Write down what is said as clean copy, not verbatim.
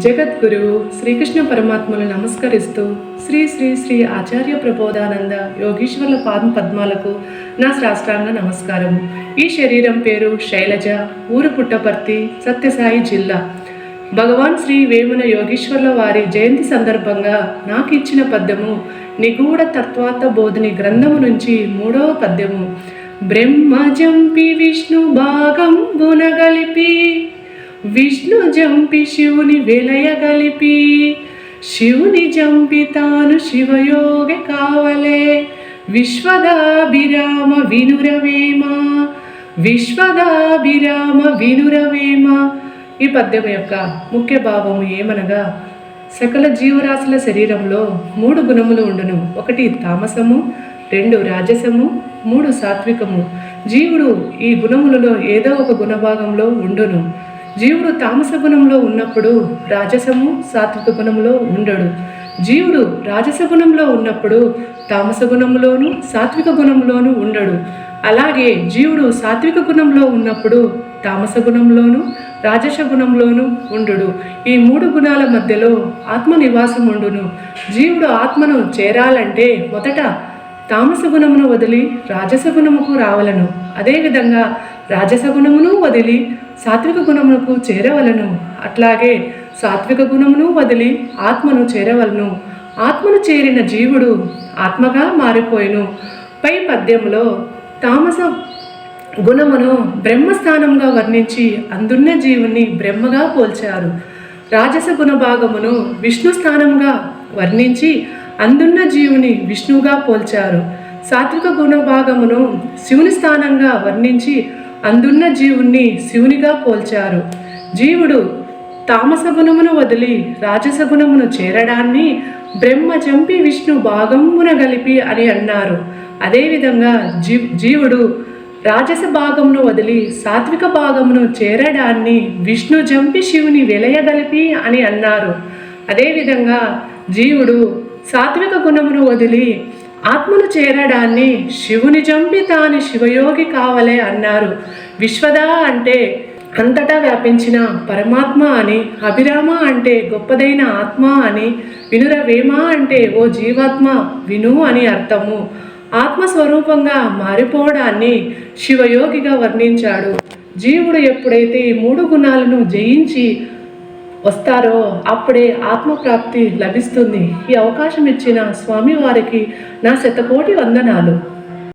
జగద్గురువు శ్రీకృష్ణ పరమాత్మను నమస్కరిస్తూ శ్రీ శ్రీ శ్రీ ఆచార్య ప్రబోధానంద యోగీశ్వర్ల పాదం పద్మాలకు నా సాష్టాంగ నమస్కారము. ఈ శరీరం పేరు శైలజ, ఊరు పుట్టపర్తి, సత్యసాయి జిల్లా. భగవాన్ శ్రీ వేమన యోగీశ్వర్ల వారి జయంతి సందర్భంగా నాకు ఇచ్చిన పద్యము నిగూఢ తత్వార్థ బోధిని గ్రంథము నుంచి 3వ పద్యము. బ్రహ్మ జంపి విష్ణు భాగం బునగలిపి, విష్ణు జంపి శివుని వెలయగలిపి, శివుని జంపి తాను శివయోగి కావలే, విశ్వదాభిరామ వినురవేమ, విశ్వదాభిరామ వినురవేమ. ఈ పద్యం యొక్క ముఖ్య భావము ఏమనగా, సకల జీవరాశుల శరీరంలో 3 గుణములు ఉండును. 1 తామసము, 2 రాజసము, 3 సాత్వికము. జీవుడు ఈ గుణములలో ఏదో ఒక గుణభాగంలో ఉండును. జీవుడు తామస గుణంలో ఉన్నప్పుడు రాజసము, సాత్విక గుణంలో ఉండడు. జీవుడు రాజస గుణంలో ఉన్నప్పుడు తామస గుణంలోను, సాత్విక గుణంలోను ఉండడు. అలాగే జీవుడు సాత్విక గుణంలో ఉన్నప్పుడు తామస గుణంలోను, రాజస గుణంలోను ఉండుడు. ఈ 3 గుణాల మధ్యలో ఆత్మ నివాసం ఉండును. జీవుడు ఆత్మను చేరాలంటే మొదట తామస గుణమును వదిలి రాజస గుణముకు రావలను. అదేవిధంగా రాజస గుణమును వదిలి సాత్విక గుణమునకు చేరవలను. అట్లాగే సాత్విక గుణమును వదిలి ఆత్మను చేరవలను. ఆత్మను చేరిన జీవుడు ఆత్మగా మారిపోయిను. పై పద్యంలో తామస గుణమును బ్రహ్మస్థానంగా వర్ణించి అందున్న జీవుని బ్రహ్మగా పోల్చారు. రాజస గుణ భాగమును విష్ణు స్థానంగా వర్ణించి అందున్న జీవుని విష్ణువుగా పోల్చారు. సాత్విక గుణ భాగమును శివుని స్థానంగా వర్ణించి అందున్న జీవుణ్ణి శివునిగా పోల్చారు. జీవుడు తామస గుణమును వదిలి రాజస గుణమును చేరడాన్ని బ్రహ్మ చంపి విష్ణు భాగమున గలిపి అని అన్నారు. అదేవిధంగా జీవుడు రాజస భాగమును వదిలి సాత్విక భాగమును చేరడాన్ని విష్ణు జంపి శివుని వెలయగలిపి అని అన్నారు. అదేవిధంగా జీవుడు సాత్విక గుణమును వదిలి ఆత్మను చేరడాన్ని శివుని జంపి తాను శివయోగి కావలే అన్నారు. విశ్వద అంటే అంతటా వ్యాపించిన పరమాత్మ అని, అభిరామ అంటే గొప్పదైన ఆత్మ అని, వినురవేమ అంటే ఓ జీవాత్మ విను అని అర్థము. ఆత్మస్వరూపంగా మారిపోవడాన్ని శివయోగిగా వర్ణించాడు. జీవుడు ఎప్పుడైతే ఈ 3 గుణాలను జయించి వస్తారో అప్పుడే ఆత్మప్రాప్తి లభిస్తుంది. ఈ అవకాశం ఇచ్చిన స్వామివారికి నా శతకోటి వందనాలు.